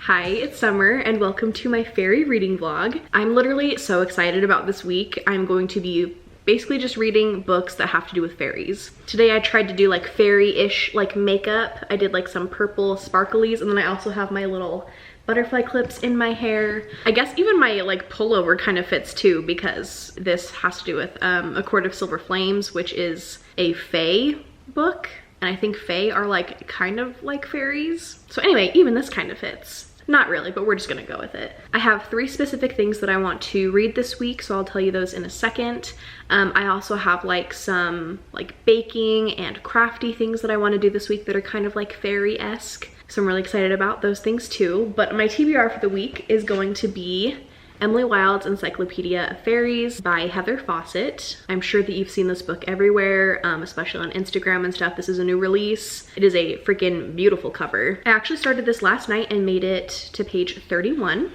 Hi, it's Summer and welcome to my fairy reading vlog. I'm literally so excited about this week. I'm going to be basically just reading books that have to do with fairies. Today I tried to do like fairy-ish like makeup. I did like some purple sparklies, and then I also have my little butterfly clips in my hair. I guess even my like pullover kind of fits too, because this has to do with A Court of Silver Flames, which is a fae book. And I think fae are like kind of like fairies. So anyway, even this kind of fits. Not really, but we're just gonna go with it. I have 3 specific things that I want to read this week, so I'll tell you those in a second. I also have like some like baking and crafty things that I want to do this week that are kind of like fairy-esque. So I'm really excited about those things too. But my TBR for the week is going to be Emily Wilde's Encyclopedia of Fairies by Heather Fawcett. I'm sure that you've seen this book everywhere, especially on Instagram and stuff. This is a new release. It is a freaking beautiful cover. I actually started this last night and made it to page 31.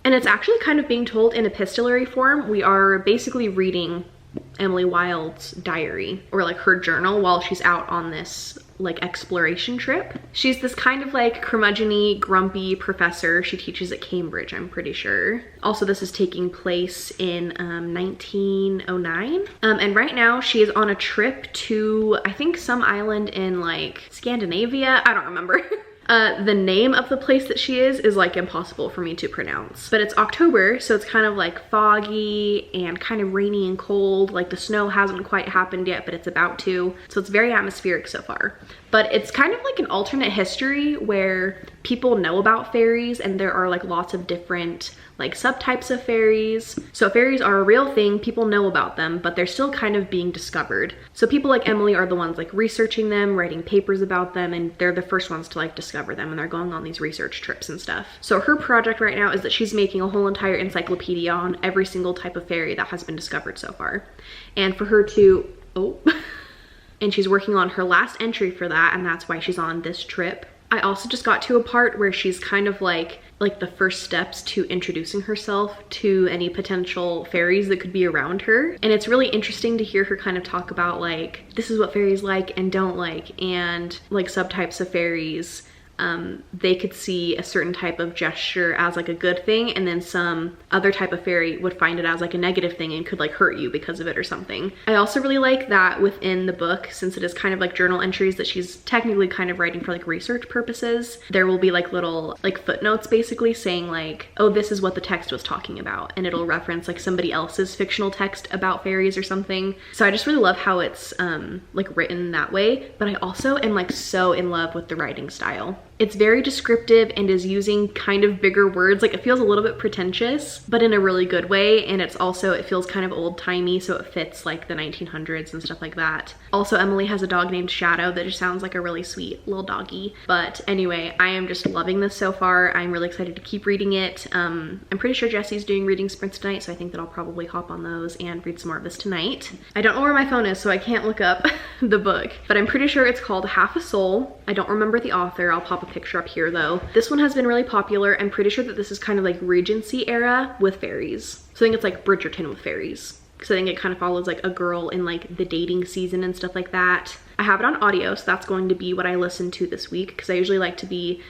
And it's actually kind of being told in epistolary form. We are basically reading Emily Wilde's diary, or like her journal, while she's out on this like exploration trip. She's this kind of like curmudgeon-y, grumpy professor. She teaches at Cambridge, I'm pretty sure. Also, this is taking place in 1909. And right now she is on a trip to, I think, some island in like Scandinavia. I don't remember. The name of the place that she is like impossible for me to pronounce. But it's October, so it's kind of like foggy and kind of rainy and cold. Like the snow hasn't quite happened yet, but it's about to. So it's very atmospheric so far. But it's kind of like an alternate history where people know about fairies, and there are like lots of different like subtypes of fairies. So fairies are a real thing, people know about them, but they're still kind of being discovered. So people like Emily are the ones like researching them, writing papers about them, and they're the first ones to like discover them, and they're going on these research trips and stuff. So her project right now is that she's making a whole entire encyclopedia on every single type of fairy that has been discovered so far. And for her to, and she's working on her last entry for that, and that's why she's on this trip. I also just got to a part where she's kind of like the first steps to introducing herself to any potential fairies that could be around her. And it's really interesting to hear her kind of talk about like, this is what fairies like and don't like, and like subtypes of fairies. They could see a certain type of gesture as like a good thing, and then some other type of fairy would find it as like a negative thing and could like hurt you because of it or something. I also really like that within the book, since it is kind of like journal entries that she's technically kind of writing for like research purposes, there will be like little like footnotes basically saying like, oh, this is what the text was talking about, and it'll reference like somebody else's fictional text about fairies or something. So I just really love how it's like written that way. But I also am like so in love with the writing style. It's very descriptive and is using kind of bigger words. Like it feels a little bit pretentious, but in a really good way. And it's also, it feels kind of old-timey, so it fits like the 1900s and stuff like that. Also, Emily has a dog named Shadow that just sounds like a really sweet little doggy. But anyway, I am just loving this so far. I'm really excited to keep reading it. I'm pretty sure Jesse's doing reading sprints tonight, so I think that I'll probably hop on those and read some more of this tonight. I don't know where my phone is, so I can't look up the book, but I'm pretty sure it's called Half a Soul. I don't remember the author. I'll pop a picture up here though. This one has been really popular. I'm pretty sure that this is kind of like Regency era with fairies. So I think it's like Bridgerton with fairies, because I think it kind of follows like a girl in like the dating season and stuff like that. I have it on audio, so that's going to be what I listen to this week, because I usually like to be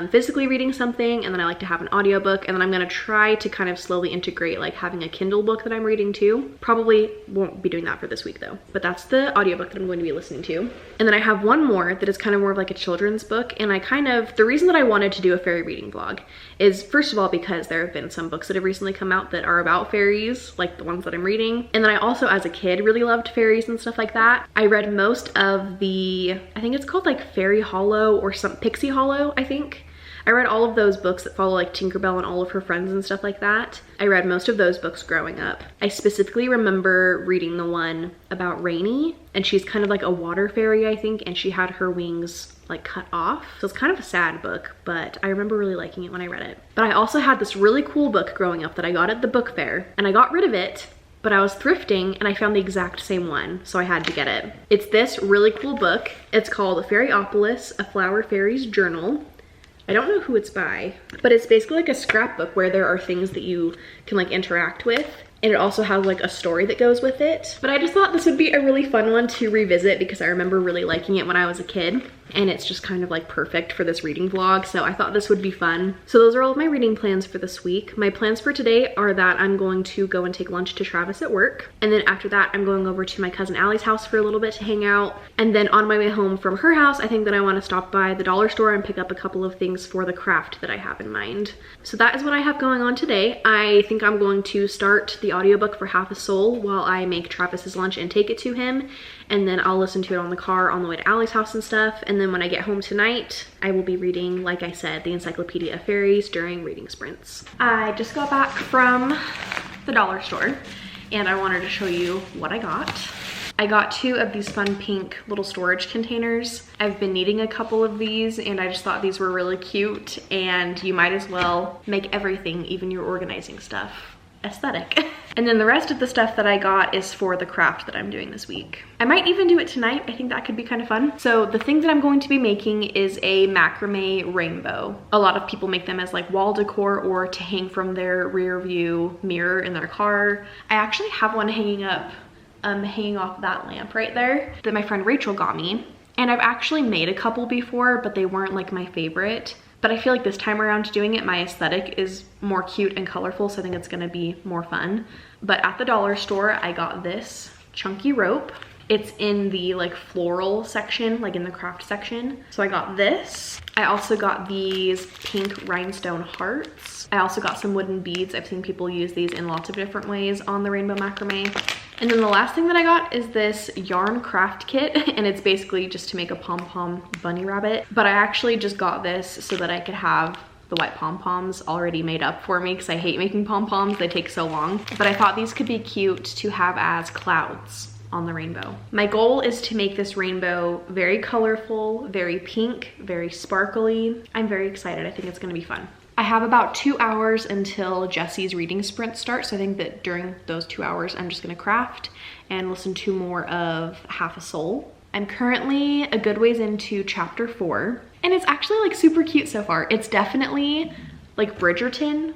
physically reading something, and then I like to have an audiobook, and then I'm gonna try to kind of slowly integrate like having a Kindle book that I'm reading too. Probably won't be doing that for this week though, but that's the audiobook that I'm going to be listening to. And then I have one more that is kind of more of like a children's book, and the reason that I wanted to do a fairy reading vlog is, first of all, because there have been some books that have recently come out that are about fairies, like the ones that I'm reading. And then I also, as a kid, really loved fairies and stuff like that. I read most of the, I think it's called like Fairy Hollow or some Pixie Hollow, I think. I read all of those books that follow like Tinkerbell and all of her friends and stuff like that. I read most of those books growing up. I specifically remember reading the one about Rainy, and she's kind of like a water fairy, I think, and she had her wings like cut off. So it's kind of a sad book, but I remember really liking it when I read it. But I also had this really cool book growing up that I got at the book fair, and I got rid of it, but I was thrifting and I found the exact same one, so I had to get it. It's this really cool book. It's called Fairyopolis, A Flower Fairy's Journal. I don't know who it's by, but it's basically like a scrapbook where there are things that you can like interact with. And it also has like a story that goes with it. But I just thought this would be a really fun one to revisit because I remember really liking it when I was a kid. and it's just kind of like perfect for this reading vlog, so I thought this would be fun. So those are all of my reading plans for this week. My plans for today are that I'm going to go and take lunch to Travis at work, and then after that I'm going over to my cousin Allie's house for a little bit to hang out, and then on my way home from her house I think that I want to stop by the dollar store and pick up a couple of things for the craft that I have in mind. So that is what I have going on today. I think I'm going to start the audiobook for Half a Soul while I make Travis's lunch and take it to him, and then I'll listen to it on the car on the way to Allie's house and stuff. And then when I get home tonight, I will be reading, like I said, the Encyclopedia of Fairies during reading sprints. I just got back from the dollar store and I wanted to show you what I got. I got 2 of these fun pink little storage containers. I've been needing a couple of these and I just thought these were really cute, and you might as well make everything, even your organizing stuff, aesthetic. And then the rest of the stuff that I got is for the craft that I'm doing this week. I might even do it tonight. I think that could be kind of fun. So the thing that I'm going to be making is a macrame rainbow. A lot of people make them as like wall decor or to hang from their rear view mirror in their car. I actually have one hanging up, hanging off that lamp right there that my friend Rachel got me. And I've actually made a couple before, but they weren't like my favorite. But I feel like this time around doing it, my aesthetic is more cute and colorful, so I think it's gonna be more fun. But at the dollar store, I got this chunky rope. It's in the like floral section, like in the craft section. So I got this. I also got these pink rhinestone hearts. I also got some wooden beads. I've seen people use these in lots of different ways on the rainbow macrame. And then the last thing that I got is this yarn craft kit, and it's basically just to make a pom-pom bunny rabbit. But I actually just got this so that I could have the white pom-poms already made up for me because I hate making pom-poms, they take so long. But I thought these could be cute to have as clouds on the rainbow. My goal is to make this rainbow very colorful, very pink, very sparkly. I'm very excited. I think it's gonna be fun. I have about 2 hours until Jesse's reading sprint starts, so I think that during those 2 hours I'm just gonna craft and listen to more of Half a Soul. I'm currently a good ways into chapter 4, and it's actually like super cute so far. It's definitely like Bridgerton,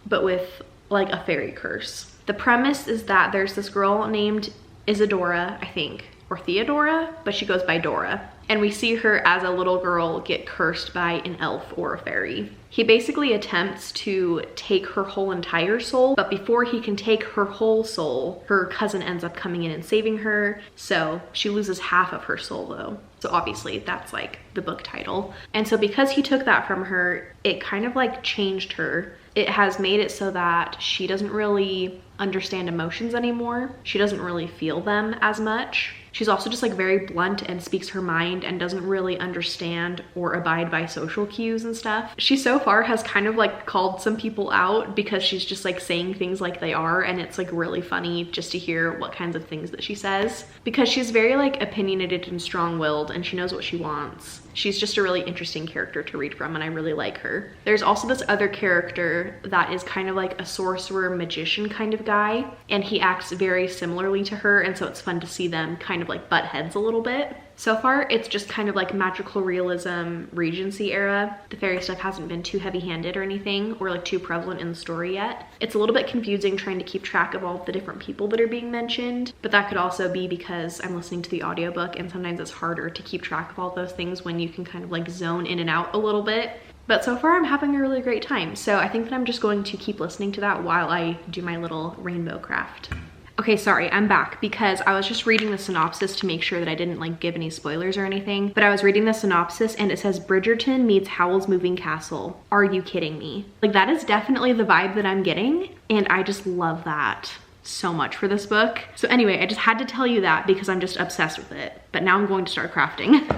but with like a fairy curse. The premise is that there's this girl named Isadora, I think, or Theodora, but she goes by Dora. And we see her as a little girl get cursed by an elf or a fairy. He basically attempts to take her whole entire soul, but before he can take her whole soul, her cousin ends up coming in and saving her. So she loses half of her soul though. So obviously that's like the book title. And so because he took that from her, it kind of like changed her. It has made it so that she doesn't really understand emotions anymore. She doesn't really feel them as much. She's also just like very blunt and speaks her mind and doesn't really understand or abide by social cues and stuff. She so far has kind of like called some people out because she's just like saying things like they are, and it's like really funny just to hear what kinds of things that she says because she's very like opinionated and strong-willed and she knows what she wants. She's just a really interesting character to read from and I really like her. There's also this other character that is kind of like a sorcerer magician kind of guy, and he acts very similarly to her, and so it's fun to see them kind of like butt heads a little bit. So far, it's just kind of like magical realism, Regency era. The fairy stuff hasn't been too heavy-handed or anything, or like too prevalent in the story yet. It's a little bit confusing trying to keep track of all of the different people that are being mentioned, but that could also be because I'm listening to the audiobook and sometimes it's harder to keep track of all those things when you can kind of like zone in and out a little bit. But so far I'm having a really great time. So I think that I'm just going to keep listening to that while I do my little rainbow craft. Okay, sorry, I'm back because I was just reading the synopsis to make sure that I didn't like give any spoilers or anything, but I was reading the synopsis and it says Bridgerton meets Howl's Moving Castle. Are you kidding me? Like that is definitely the vibe that I'm getting, and I just love that so much for this book. So anyway, I just had to tell you that because I'm just obsessed with it. But now I'm going to start crafting.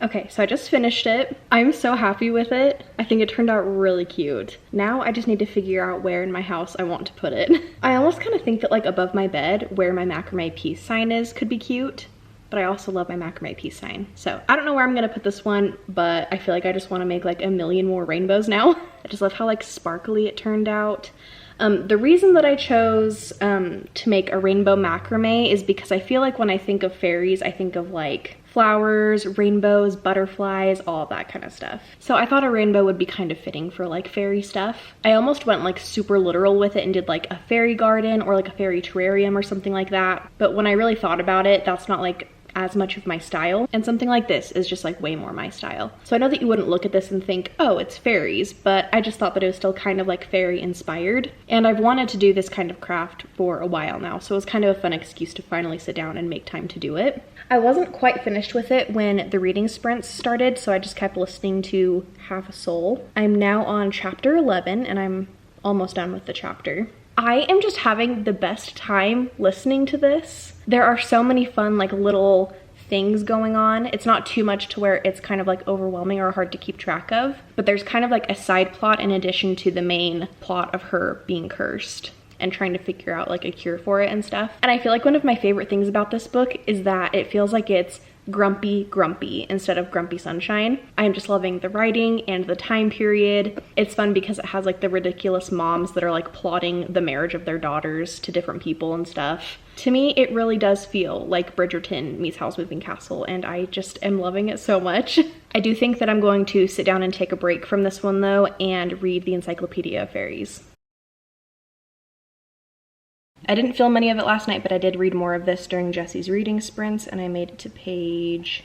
Okay, so I just finished it. I'm so happy with it. I think it turned out really cute. Now I just need to figure out where in my house I want to put it. I almost kind of think that like above my bed where my macrame peace sign is could be cute, but I also love my macrame peace sign. So I don't know where I'm gonna put this one, but I feel like I just wanna make like a million more rainbows now. I just love how like sparkly it turned out. The reason that I chose to make a rainbow macrame is because I feel like when I think of fairies, I think of like flowers, rainbows, butterflies, all that kind of stuff. So I thought a rainbow would be kind of fitting for like fairy stuff. I almost went like super literal with it and did like a fairy garden or like a fairy terrarium or something like that. But when I really thought about it, that's not like as much of my style, and something like this is just like way more my style. So I know that you wouldn't look at this and think, oh, it's fairies, but I just thought that it was still kind of like fairy inspired, and I've wanted to do this kind of craft for a while now, so it was kind of a fun excuse to finally sit down and make time to do it. I wasn't quite finished with it when the reading sprints started, so I just kept listening to Half a Soul. I'm now on chapter 11 and I'm almost done with the chapter. I am just having the best time listening to this. There are so many fun like little things going on. It's not too much to where it's kind of like overwhelming or hard to keep track of, but there's kind of like a side plot in addition to the main plot of her being cursed and trying to figure out like a cure for it and stuff. And I feel like one of my favorite things about this book is that it feels like it's grumpy instead of grumpy sunshine. I'm just loving the writing and the time period. It's fun because it has like the ridiculous moms that are like plotting the marriage of their daughters to different people and stuff. To me, it really does feel like Bridgerton meets Howl's Moving Castle, and I just am loving it so much. I do think that I'm going to sit down and take a break from this one though and read the Encyclopedia of Fairies. I didn't film any of it last night, but I did read more of this during Jesse's reading sprints, and I made it to page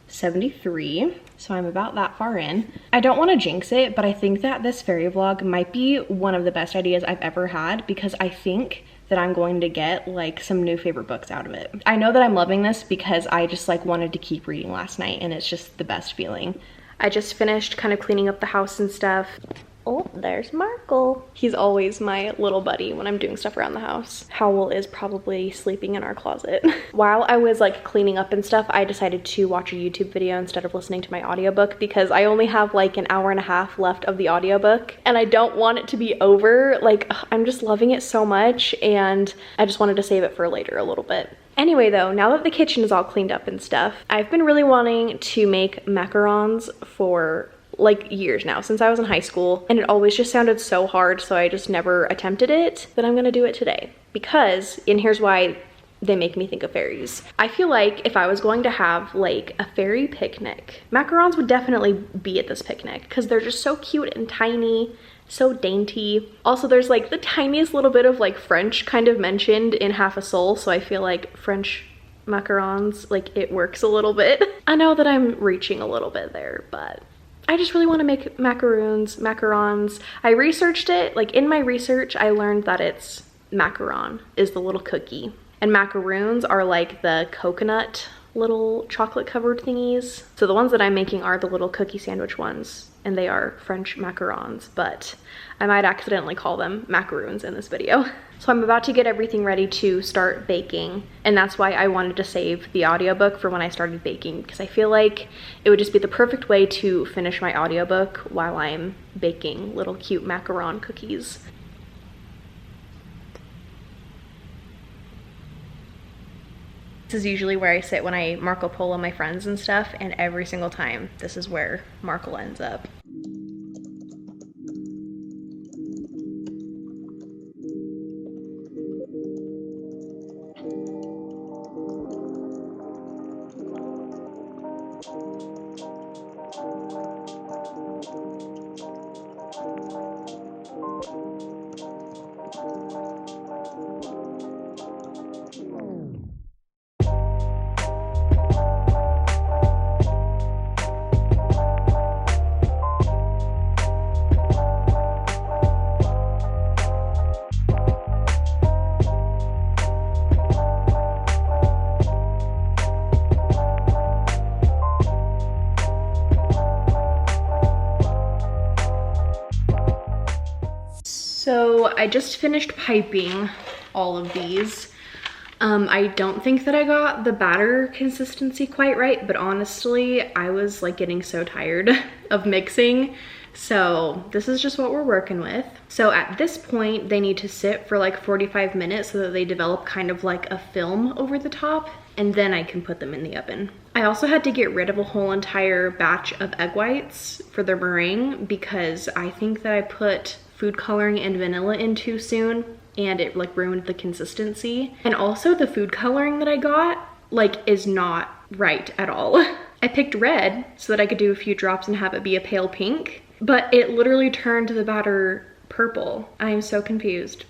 73, so I'm about that far in. I don't want to jinx it, but I think that this fairy vlog might be one of the best ideas I've ever had, because I think that I'm going to get like some new favorite books out of it. I know that I'm loving this because I just like wanted to keep reading last night, and it's just the best feeling. I just finished kind of cleaning up the house and stuff. Oh, there's Markle. He's always my little buddy when I'm doing stuff around the house. Howl is probably sleeping in our closet. While I was like cleaning up and stuff, I decided to watch a YouTube video instead of listening to my audiobook because I only have like an hour and a half left of the audiobook and I don't want it to be over. Like, I'm just loving it so much and I just wanted to save it for later a little bit. Anyway though, now that the kitchen is all cleaned up and stuff, I've been really wanting to make macarons for like years now, since I was in high school, and it always just sounded so hard, so I just never attempted it. But I'm gonna do it today because, and here's why they make me think of fairies. I feel like if I was going to have like a fairy picnic, macarons would definitely be at this picnic because they're just so cute and tiny, so dainty. Also, there's like the tiniest little bit of like French kind of mentioned in Half a Soul, so I feel like French macarons, like it works a little bit. I know that I'm reaching a little bit there, but I just really want to make macarons. I researched it. Like in my research, I learned that it's macaron is the little cookie. And macaroons are like the coconut little chocolate covered thingies. So the ones that I'm making are the little cookie sandwich ones, and they are French macarons, but I might accidentally call them macaroons in this video. So I'm about to get everything ready to start baking, and that's why I wanted to save the audiobook for when I started baking, because I feel like it would just be the perfect way to finish my audiobook while I'm baking little cute macaron cookies. This is usually where I sit when I Marco Polo my friends and stuff, and every single time this is where Marco ends up. So I just finished piping all of these. I don't think that I got the batter consistency quite right, but honestly, I was like getting so tired of mixing. So this is just what we're working with. So at this point, they need to sit for like 45 minutes so that they develop kind of like a film over the top, and then I can put them in the oven. I also had to get rid of a whole entire batch of egg whites for the meringue because I think that I put food coloring and vanilla in too soon and it like ruined the consistency. And also the food coloring that I got like is not right at all. I picked red so that I could do a few drops and have it be a pale pink, but it literally turned the batter purple. I am so confused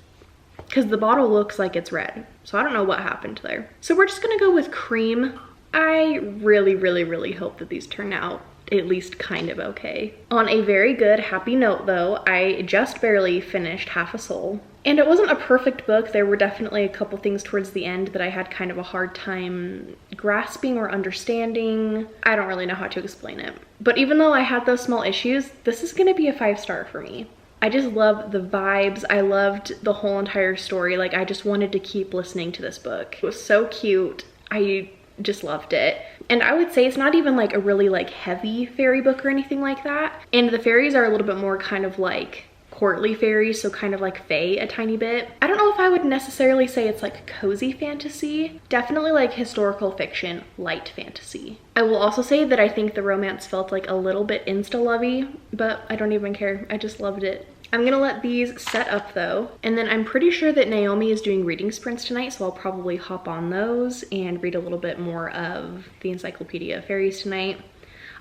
because the bottle looks like it's red. So I don't know what happened there. So we're just gonna go with cream. I really hope that these turn out at least kind of okay. On a very good, happy note though, I just barely finished Half a Soul. And it wasn't a perfect book. There were definitely a couple things towards the end that I had kind of a hard time grasping or understanding. I don't really know how to explain it. But even though I had those small issues, this is gonna be a 5-star for me. I just love the vibes. I loved the whole entire story. Like I just wanted to keep listening to this book. It was so cute. I just loved it. And I would say it's not even like a really like heavy fairy book or anything like that. And the fairies are a little bit more kind of like courtly fairies, so kind of like fae a tiny bit. I don't know if I would necessarily say it's like cozy fantasy. Definitely like historical fiction, light fantasy. I will also say that I think the romance felt like a little bit insta-lovey, but I don't even care. I just loved it. I'm gonna let these set up though, and then I'm pretty sure that Naomi is doing reading sprints tonight, so I'll probably hop on those and read a little bit more of the Encyclopedia of Fairies tonight.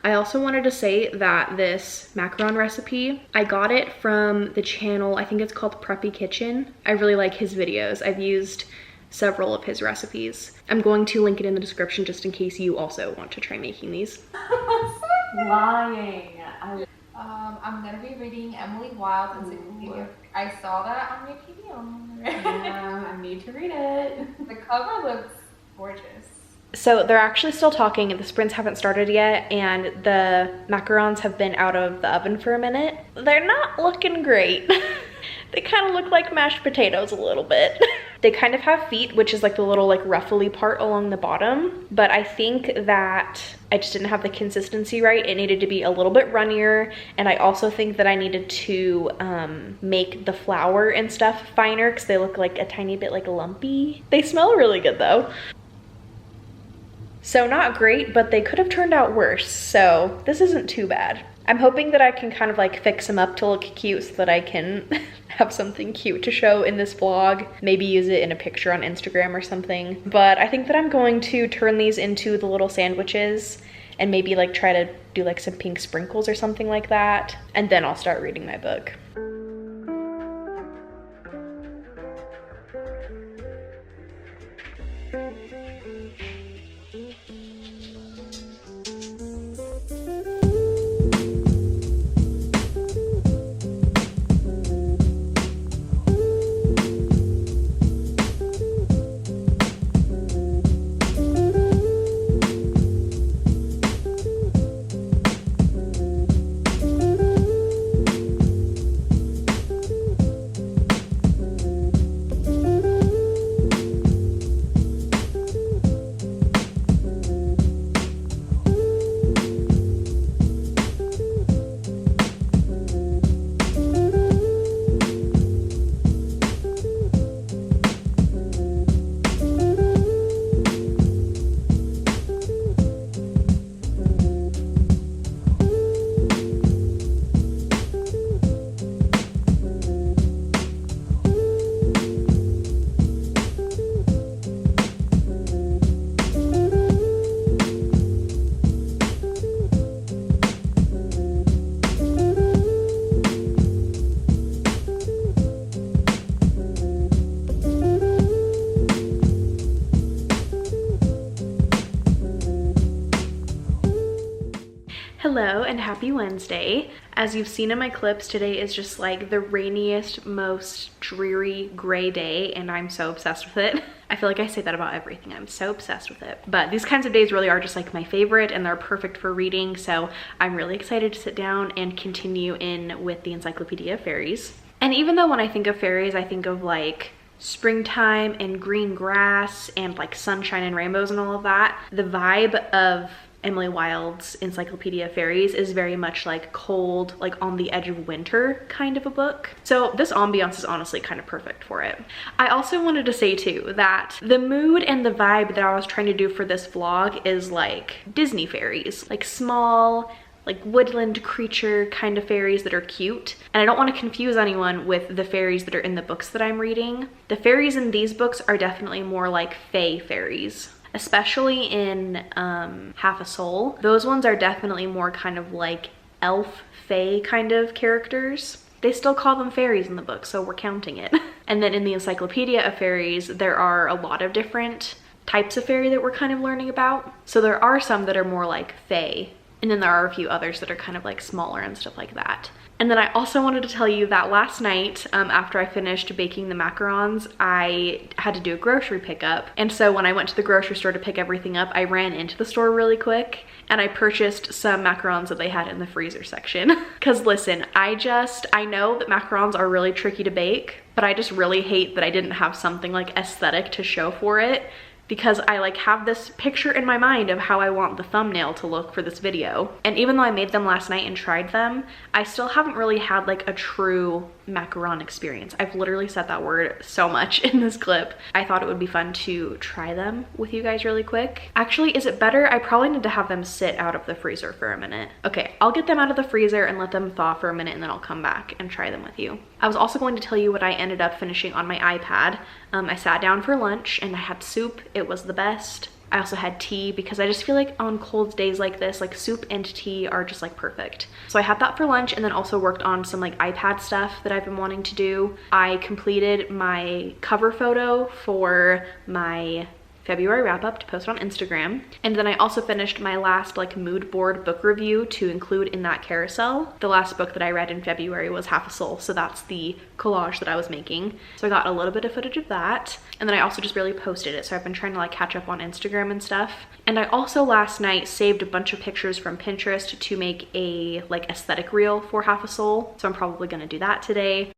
I also wanted to say that this macaron recipe, I got it from the channel, I think it's called Preppy Kitchen. I really like his videos. I've used several of his recipes. I'm going to link it in the description just in case you also want to try making these. Lying. I'm gonna be reading Emily Wilde's encyclopedia. I saw that on Wikipedia. Yeah, I need to read it. The cover looks gorgeous. So they're actually still talking, the sprints haven't started yet, and the macarons have been out of the oven for a minute. They're not looking great. They kind of look like mashed potatoes a little bit. They kind of have feet, which is like the little like ruffly part along the bottom, but I think that I just didn't have the consistency right. It needed to be a little bit runnier, and I also think that I needed to make the flour and stuff finer because they look like a tiny bit like lumpy. They smell really good though. So not great, but they could have turned out worse, so this isn't too bad. I'm hoping that I can kind of like fix them up to look cute so that I can have something cute to show in this vlog. Maybe use it in a picture on Instagram or something. But I think that I'm going to turn these into the little sandwiches and maybe like try to do like some pink sprinkles or something like that. And then I'll start reading my book. Hello and happy Wednesday. As you've seen in my clips, today is just like the rainiest, most dreary gray day, and I'm so obsessed with it. I feel like I say that about everything. I'm so obsessed with it. But these kinds of days really are just like my favorite, and they're perfect for reading, so I'm really excited to sit down and continue in with the Encyclopedia of Fairies. And even though when I think of fairies, I think of like springtime and green grass and like sunshine and rainbows and all of that. The vibe of Emily Wilde's Encyclopedia of Fairies is very much like cold, like on the edge of winter kind of a book. So this ambiance is honestly kind of perfect for it. I also wanted to say too that the mood and the vibe that I was trying to do for this vlog is like Disney fairies, like small, like woodland creature kind of fairies that are cute. And I don't want to confuse anyone with the fairies that are in the books that I'm reading. The fairies in these books are definitely more like fae fairies, especially in Half a Soul. Those ones are definitely more kind of like elf fae kind of characters. They still call them fairies in the book, so we're counting it. And then in the Encyclopedia of Fairies, there are a lot of different types of fairy that we're kind of learning about. So there are some that are more like fae, and then there are a few others that are kind of like smaller and stuff like that. And then I also wanted to tell you that last night, after I finished baking the macarons, I had to do a grocery pickup. And so when I went to the grocery store to pick everything up, I ran into the store really quick and I purchased some macarons that they had in the freezer section. Cause listen, I know that macarons are really tricky to bake, but I just really hate that I didn't have something like aesthetic to show for it, because I like have this picture in my mind of how I want the thumbnail to look for this video. And even though I made them last night and tried them, I still haven't really had like a true macaron experience. I've literally said that word so much in this clip. I thought it would be fun to try them with you guys really quick. Actually, is it better? I probably need to have them sit out of the freezer for a minute. Okay, I'll get them out of the freezer and let them thaw for a minute and then I'll come back and try them with you. I was also going to tell you what I ended up finishing on my iPad. I sat down for lunch and I had soup. It was the best. I also had tea because I just feel like on cold days like this, like soup and tea are just like perfect. So I had that for lunch and then also worked on some like iPad stuff that I've been wanting to do. I completed my cover photo for my February wrap up to post on Instagram. And then I also finished my last like mood board book review to include in that carousel. The last book that I read in February was Half a Soul, so that's the collage that I was making. So I got a little bit of footage of that. And then I also just really posted it. So I've been trying to like catch up on Instagram and stuff. And I also last night saved a bunch of pictures from Pinterest to make a like aesthetic reel for Half a Soul. So I'm probably gonna do that today.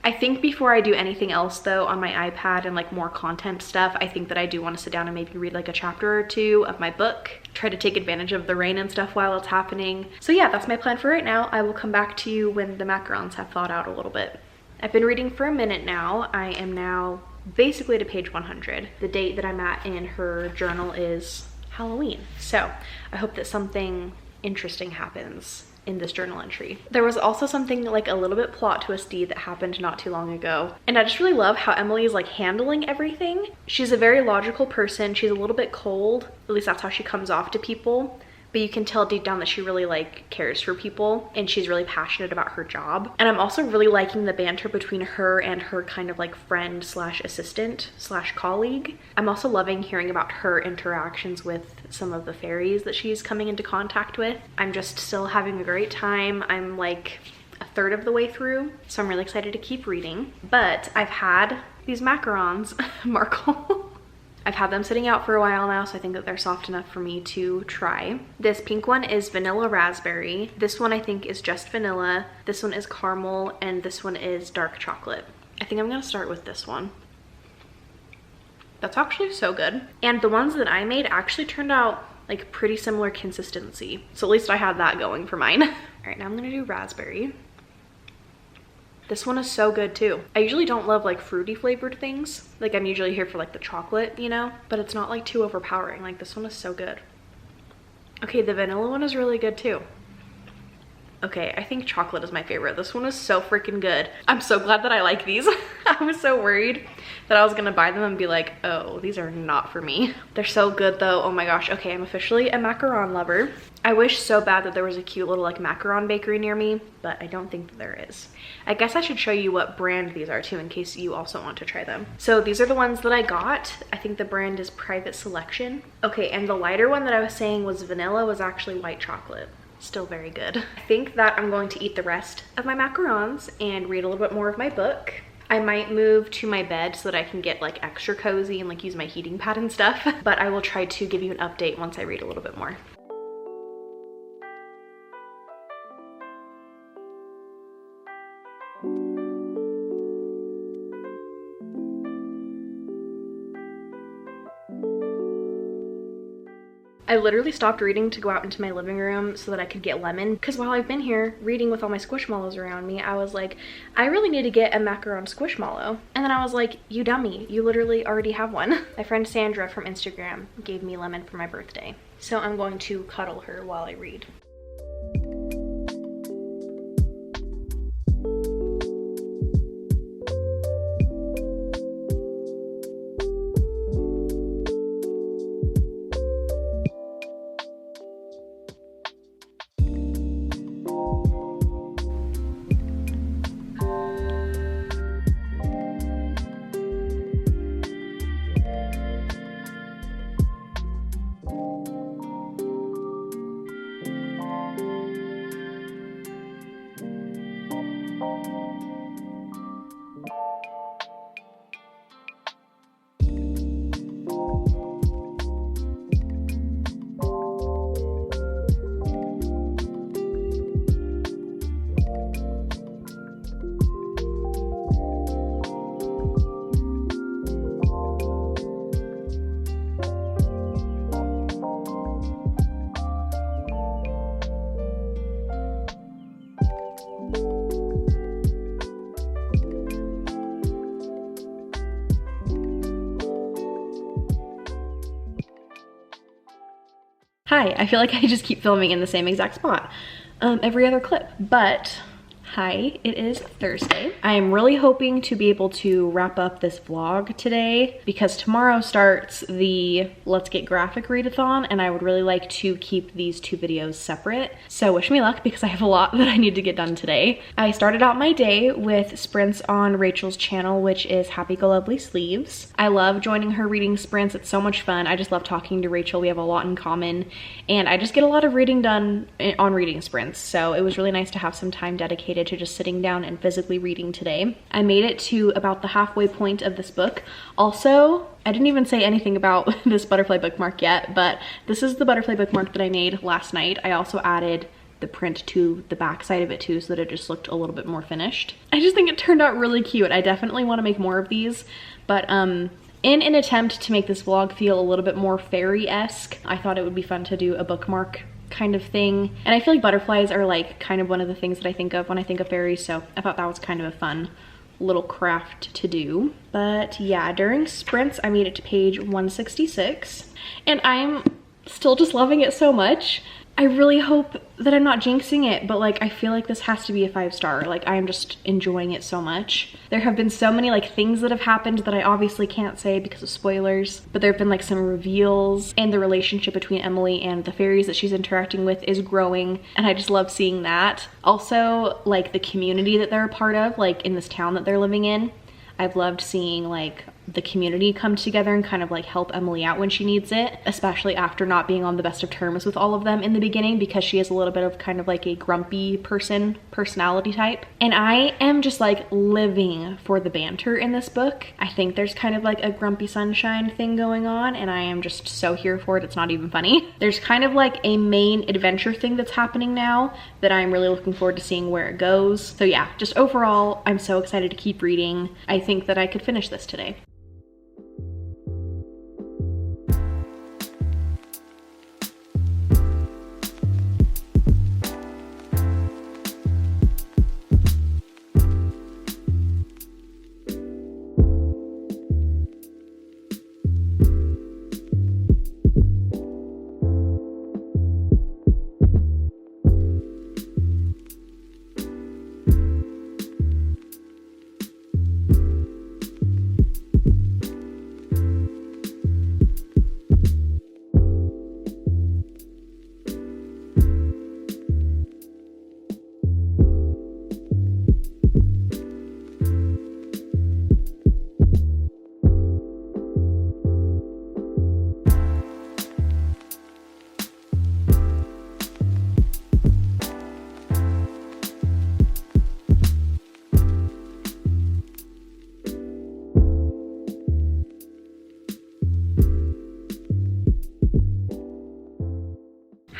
I think before I do anything else though on my iPad and like more content stuff, I think that I do want to sit down and maybe read like a chapter or two of my book, try to take advantage of the rain and stuff while it's happening. So yeah, that's my plan for right now. I will come back to you when the macarons have thawed out a little bit. I've been reading for a minute now. I am now basically to page 100. The date that I'm at in her journal is Halloween. So I hope that something interesting happens in this journal entry. There was also something like a little bit plot twisty that happened not too long ago. And I just really love how Emily is like handling everything. She's a very logical person. She's a little bit cold, at least that's how she comes off to people. But you can tell deep down that she really like cares for people and she's really passionate about her job. And I'm also really liking the banter between her and her kind of like friend slash assistant slash colleague. I'm also loving hearing about her interactions with some of the fairies that she's coming into contact with. I'm just still having a great time. I'm like a third of the way through, so I'm really excited to keep reading. But I've had these macarons, Markle. I've had them sitting out for a while now, so I think that they're soft enough for me to try. This pink one is vanilla raspberry. This one I think is just vanilla. This one is caramel, and this one is dark chocolate. I think I'm gonna start with this one. That's actually so good. And the ones that I made actually turned out like pretty similar consistency. So at least I had that going for mine. All right, now I'm gonna do raspberry. This one is so good too. I usually don't love like fruity flavored things. Like I'm usually here for like the chocolate, you know, but it's not like too overpowering. Like this one is so good. Okay, the vanilla one is really good too. Okay, I think chocolate is my favorite. This one is so freaking good. I'm so glad that I like these. I was so worried that I was gonna buy them and be like, oh, these are not for me. They're so good though. Oh my gosh. Okay, I'm officially a macaron lover. I wish so bad that there was a cute little like macaron bakery near me, but I don't think that there is. I guess I should show you what brand these are too in case you also want to try them. So these are the ones that I got. I think the brand is Private Selection. Okay, and the lighter one that I was saying was vanilla was actually white chocolate. Still very good. I think that I'm going to eat the rest of my macarons and read a little bit more of my book. I might move to my bed so that I can get like extra cozy and like use my heating pad and stuff, but I will try to give you an update once I read a little bit more. I literally stopped reading to go out into my living room so that I could get lemon, because while I've been here reading with all my squishmallows around me, I was like, I really need to get a Macaron squishmallow. And then I was like, you dummy, you literally already have one. My friend Sandra from Instagram gave me lemon for my birthday, so I'm going to cuddle her while I read. Hi, I feel like I just keep filming in the same exact spot every other clip, but hi, it is Thursday. I am really hoping to be able to wrap up this vlog today because tomorrow starts the Let's Get Graphic Readathon, and I would really like to keep these two videos separate. So wish me luck because I have a lot that I need to get done today. I started out my day with sprints on Rachel's channel, which is Happy Go Lovely Sleeves. I love joining her reading sprints. It's so much fun. I just love talking to Rachel. We have a lot in common, and I just get a lot of reading done on reading sprints. So it was really nice to have some time dedicated to just sitting down and physically reading today. I made it to about the halfway point of this book. Also, I didn't even say anything about this butterfly bookmark yet, but this is the butterfly bookmark that I made last night. I also added the print to the back side of it too, so that it just looked a little bit more finished. I just think it turned out really cute. I definitely want to make more of these, but in an attempt to make this vlog feel a little bit more fairy-esque, I thought it would be fun to do a bookmark kind of thing. And I feel like butterflies are like kind of one of the things that I think of when I think of fairies, so I thought that was kind of a fun little craft to do. But yeah, during sprints I made it to page 166 and I'm still just loving it so much. I really hope that I'm not jinxing it, but like I feel like this has to be a 5-star. Like I am just enjoying it so much. There have been so many like things that have happened that I obviously can't say because of spoilers, but there have been like some reveals, and the relationship between Emily and the fairies that she's interacting with is growing, and I just love seeing that. Also, like the community that they're a part of, like in this town that they're living in. I've loved seeing like the community come together and kind of like help Emily out when she needs it, especially after not being on the best of terms with all of them in the beginning, because she is a little bit of kind of like a grumpy personality type. And I am just like living for the banter in this book. I think there's kind of like a grumpy sunshine thing going on, and I am just so here for it. It's not even funny. There's kind of like a main adventure thing that's happening now that I'm really looking forward to seeing where it goes. So yeah, just overall, I'm so excited to keep reading. I think that I could finish this today.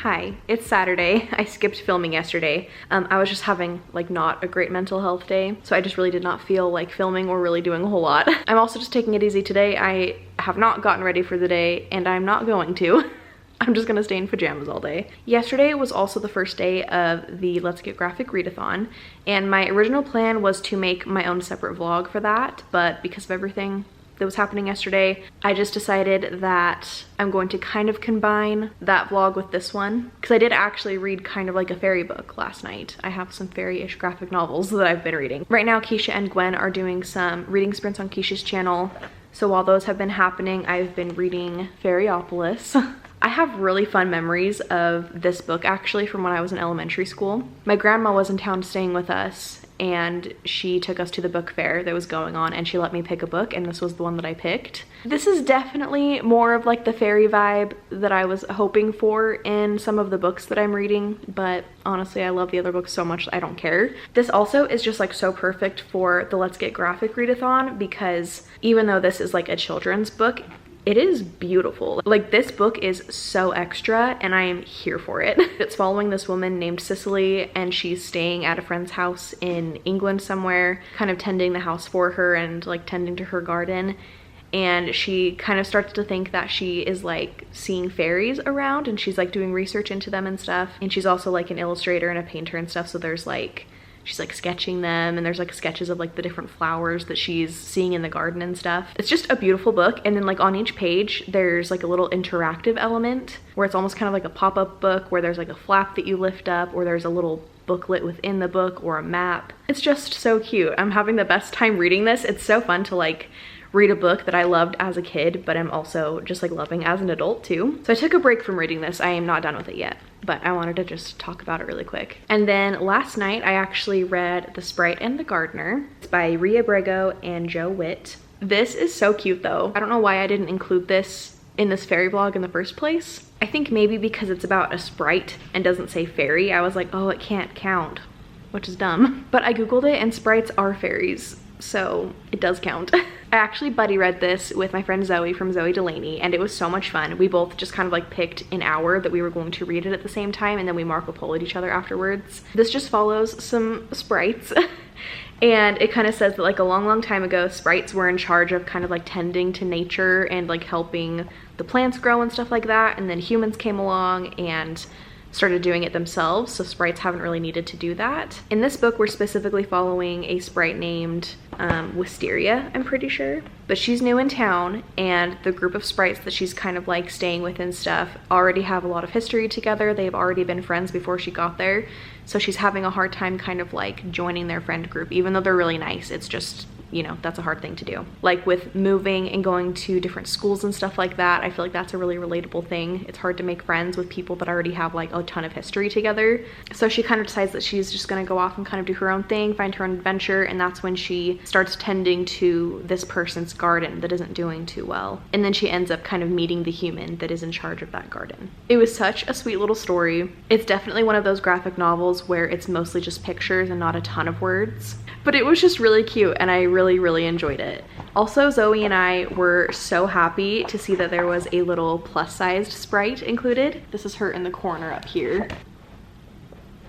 Hi, it's Saturday. I skipped filming yesterday. I was just having like not a great mental health day, so I just really did not feel like filming or really doing a whole lot. I'm also just taking it easy today. I have not gotten ready for the day, and I'm not going to. I'm just gonna stay in pajamas all day. Yesterday was also the first day of the Let's Get Graphic Readathon, and my original plan was to make my own separate vlog for that, but because of everything that was happening yesterday, I just decided that I'm going to kind of combine that vlog with this one, because I did actually read kind of like a fairy book last night. I have some fairy-ish graphic novels that I've been reading. Right now, Keisha and Gwen are doing some reading sprints on Keisha's channel, so while those have been happening, I've been reading Fairyopolis. I have really fun memories of this book actually from when I was in elementary school. My grandma was in town staying with us, and she took us to the book fair that was going on, and she let me pick a book, and this was the one that I picked. This is definitely more of like the fairy vibe that I was hoping for in some of the books that I'm reading, but honestly I love the other books so much I don't care. This also is just like so perfect for the Let's Get Graphic Readathon, because even though this is like a children's book, it is beautiful. Like, this book is so extra and I am here for it. It's following this woman named Cicely, and she's staying at a friend's house in England somewhere, kind of tending the house for her and like tending to her garden. And she kind of starts to think that she is like seeing fairies around, and she's like doing research into them and stuff. And she's also like an illustrator and a painter and stuff, so there's like, she's like sketching them, and there's like sketches of like the different flowers that she's seeing in the garden and stuff. It's just a beautiful book. And then like on each page there's like a little interactive element where it's almost kind of like a pop-up book where there's like a flap that you lift up, or there's a little booklet within the book or a map. It's just so cute. I'm having the best time reading this. It's so fun to like read a book that I loved as a kid, but I'm also just like loving as an adult too. So I took a break from reading this. I am not done with it yet, but I wanted to just talk about it really quick. And then last night I actually read The Sprite and the Gardener. It's by Ria Brego and Joe Witt. This is so cute though. I don't know why I didn't include this in this fairy vlog in the first place. I think maybe because it's about a sprite and doesn't say fairy, I was like, oh, it can't count, which is dumb. But I googled it and sprites are fairies, so it does count. I actually buddy read this with my friend Zoe from Zoe Delaney, and it was so much fun. We both just kind of like picked an hour that we were going to read it at the same time, and then we Marco Polo'd each other afterwards. This just follows some sprites. And it kind of says that like a long time ago, sprites were in charge of kind of like tending to nature and like helping the plants grow and stuff like that. And then humans came along and started doing it themselves, so sprites haven't really needed to do that. In this book, we're specifically following a sprite named Wisteria, I'm pretty sure. But she's new in town, and the group of sprites that she's kind of like staying with and stuff already have a lot of history together. They've already been friends before she got there, so she's having a hard time kind of like joining their friend group, even though they're really nice. It's just, you know, that's a hard thing to do. Like with moving and going to different schools and stuff like that, I feel like that's a really relatable thing. It's hard to make friends with people that already have like a ton of history together. So she kind of decides that she's just gonna go off and kind of do her own thing, find her own adventure, and that's when she starts tending to this person's garden that isn't doing too well. And then she ends up kind of meeting the human that is in charge of that garden. It was such a sweet little story. It's definitely one of those graphic novels where it's mostly just pictures and not a ton of words. But it was just really cute, and I really enjoyed it. Also, Zoe and I were so happy to see that there was a little plus-sized sprite included. This is her in the corner up here.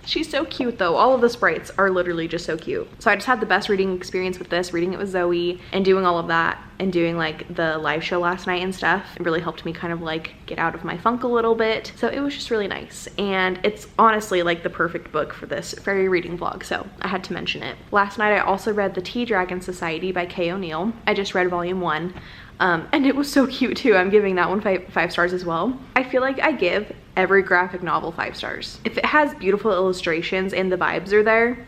She's so cute though. All of the sprites are literally just so cute. So I just had the best reading experience with this, reading it with Zoe and doing all of that and doing like the live show last night and stuff. It really helped me kind of like get out of my funk a little bit. So it was just really nice. And it's honestly like the perfect book for this fairy reading vlog, so I had to mention it. Last night I also read The Tea Dragon Society by Kay O'Neill. I just read volume 1. And it was so cute too. I'm giving that one five stars as well. I feel like I give every graphic novel 5 stars. If it has beautiful illustrations and the vibes are there,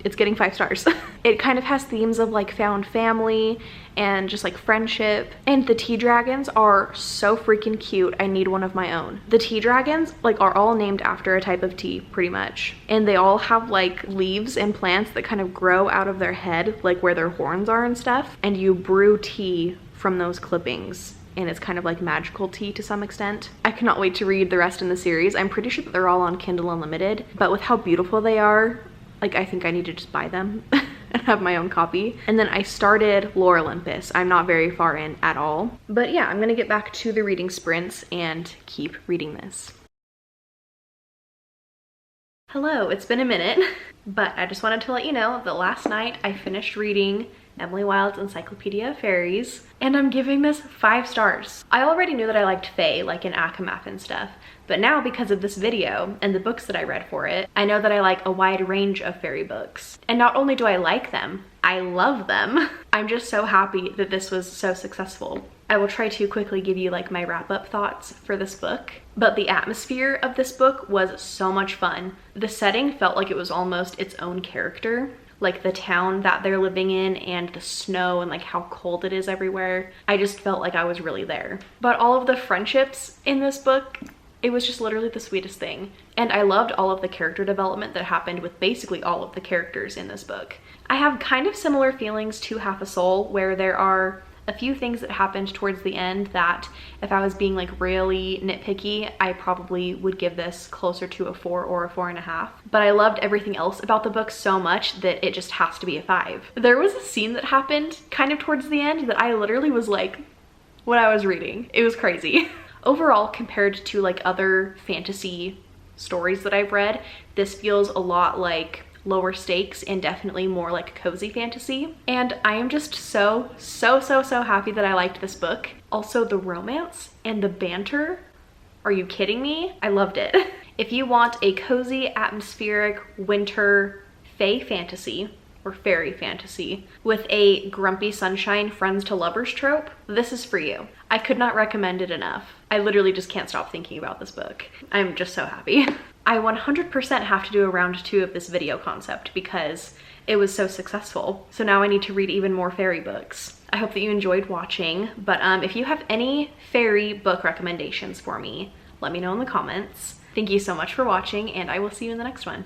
it's getting 5 stars. It kind of has themes of like found family and just like friendship. And the tea dragons are so freaking cute. I need one of my own. The tea dragons like are all named after a type of tea pretty much. And they all have like leaves and plants that kind of grow out of their head, like where their horns are and stuff. And you brew tea from those clippings, and it's kind of like magical tea to some extent. I cannot wait to read the rest in the series. I'm pretty sure that they're all on Kindle Unlimited, but with how beautiful they are, like I think I need to just buy them and have my own copy. And then I started Lore Olympus. I'm not very far in at all, but yeah, I'm gonna get back to the reading sprints and keep reading this. Hello, it's been a minute, but I just wanted to let you know that last night I finished reading Emily Wilde's Encyclopedia of Fairies, and I'm giving this 5 stars. I already knew that I liked fae, like in Akamath and stuff, but now because of this video and the books that I read for it, I know that I like a wide range of fairy books. And not only do I like them, I love them. I'm just so happy that this was so successful. I will try to quickly give you like my wrap-up thoughts for this book, but the atmosphere of this book was so much fun. The setting felt like it was almost its own character, like the town that they're living in and the snow and like how cold it is everywhere. I just felt like I was really there. But all of the friendships in this book, it was just literally the sweetest thing. And I loved all of the character development that happened with basically all of the characters in this book. I have kind of similar feelings to Half a Soul, where there are a few things that happened towards the end that if I was being like really nitpicky, I probably would give this closer to a 4 or a 4.5. But I loved everything else about the book so much that it just has to be a 5. There was a scene that happened kind of towards the end that I literally was like, when I was reading, it was crazy. Overall, compared to like other fantasy stories that I've read, this feels a lot like lower stakes and definitely more like cozy fantasy. And I am just so happy that I liked this book. Also, the romance and the banter, are you kidding me? I loved it. If you want a cozy, atmospheric, winter, fae fantasy, or fairy fantasy, with a grumpy sunshine friends to lovers trope, this is for you. I could not recommend it enough. I literally just can't stop thinking about this book. I'm just so happy. I 100% have to do a round 2 of this video concept because it was so successful. So now I need to read even more fairy books. I hope that you enjoyed watching, but if you have any fairy book recommendations for me, let me know in the comments. Thank you so much for watching, and I will see you in the next one.